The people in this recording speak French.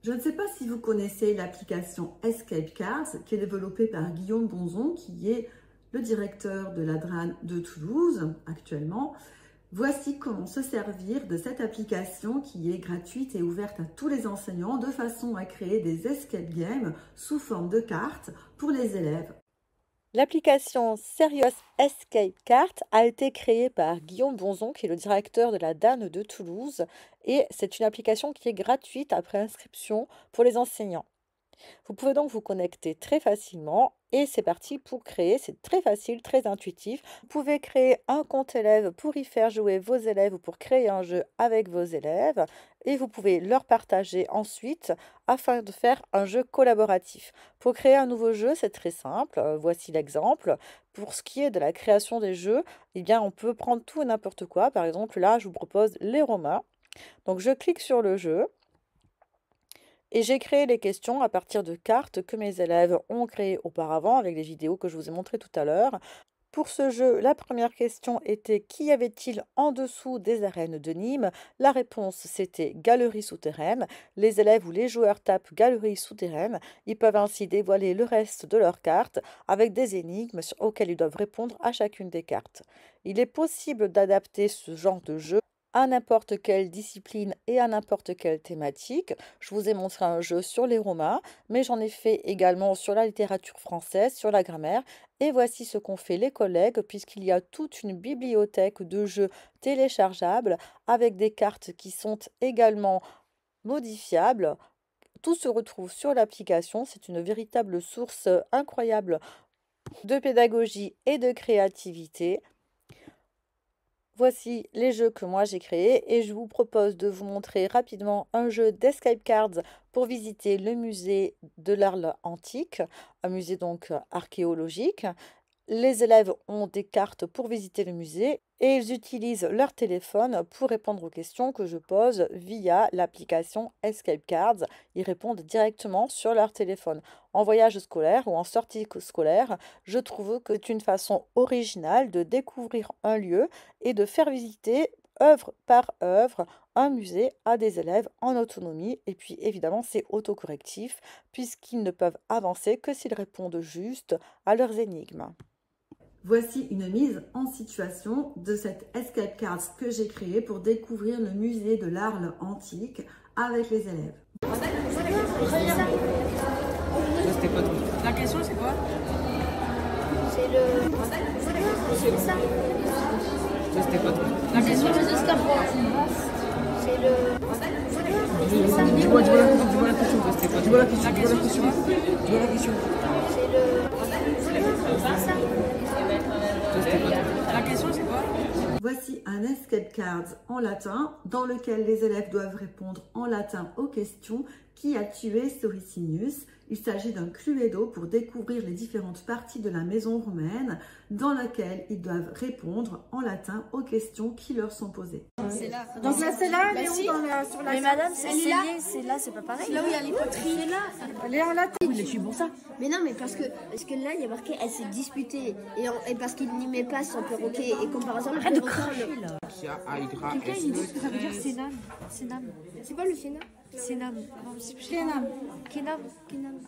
Je ne sais pas si vous connaissez l'application Escape Cards qui est développée par Guillaume Bonzon, qui est le directeur de la DRAN de Toulouse actuellement. Voici comment se servir de cette application qui est gratuite et ouverte à tous les enseignants de façon à créer des escape games sous forme de cartes pour les élèves. L'application Serious Escape Card a été créée par Guillaume Bonzon, qui est le directeur de la DAN de Toulouse, et c'est une application qui est gratuite après inscription pour les enseignants. Vous pouvez donc vous connecter très facilement et c'est parti pour créer. C'est très facile, très intuitif. Vous pouvez créer un compte élève pour y faire jouer vos élèves ou pour créer un jeu avec vos élèves et vous pouvez leur partager ensuite afin de faire un jeu collaboratif. Pour créer un nouveau jeu, c'est très simple. Voici l'exemple. Pour ce qui est de la création des jeux, eh bien, on peut prendre tout et n'importe quoi. Par exemple, là, je vous propose les Romains. Donc, je clique sur le jeu. Et j'ai créé les questions à partir de cartes que mes élèves ont créées auparavant avec les vidéos que je vous ai montrées tout à l'heure. Pour ce jeu, la première question était: qu'y avait-il en dessous des arènes de Nîmes? La réponse, c'était galerie souterraine. Les élèves ou les joueurs tapent galerie souterraine. Ils peuvent ainsi dévoiler le reste de leur carte avec des énigmes auxquelles ils doivent répondre à chacune des cartes. Il est possible d'adapter ce genre de jeu à n'importe quelle discipline et à n'importe quelle thématique. Je vous ai montré un jeu sur les Romains, mais j'en ai fait également sur la littérature française, sur la grammaire. Et voici ce qu'ont fait les collègues, puisqu'il y a toute une bibliothèque de jeux téléchargeables avec des cartes qui sont également modifiables. Tout se retrouve sur l'application. C'est une véritable source incroyable de pédagogie et de créativité. Voici les jeux que moi j'ai créés et je vous propose de vous montrer rapidement un jeu d'escape cards pour visiter le musée de l'Arles antique, un musée donc archéologique. Les élèves ont des cartes pour visiter le musée et ils utilisent leur téléphone pour répondre aux questions que je pose via l'application Escape Cards. Ils répondent directement sur leur téléphone. En voyage scolaire ou en sortie scolaire, je trouve que c'est une façon originale de découvrir un lieu et de faire visiter œuvre par œuvre un musée à des élèves en autonomie. Et puis évidemment, c'est autocorrectif puisqu'ils ne peuvent avancer que s'ils répondent juste à leurs énigmes. Voici une mise en situation de cette escape cards que j'ai créée pour découvrir le musée de l'Arles antique avec les élèves. La question c'est quoi? C'est le... C'est ça. C'était pas toi. La question c'est C'est le... Dis-moi la question. C'était pas toi. Dis-moi la question. Dis-moi la question. C'est le... La question c'est quoi? Voici un escape cards en latin dans lequel les élèves doivent répondre en latin aux questions: qui a tué Soricinius? Il s'agit d'un Cluedo pour découvrir les différentes parties de la maison romaine dans laquelle ils doivent répondre en latin aux questions qui leur sont posées. C'est là. Donc là, c'est là, elle est où si. dans la, sur la... Mais madame, c'est là, c'est pas pareil. C'est là où il y a les poteries. C'est là. Elle est en latin. Je suis pour ça. Mais non, mais parce que là, il y a marqué elle s'est disputée. Et parce qu'il n'y met pas son perroquet. Et comme par exemple, Arrête de cracher là. Quelqu'un, il dit que ça veut dire Sénam. Sénam. C'est pas le Sénat? Sénam. Sénam. Kenam. Kenam.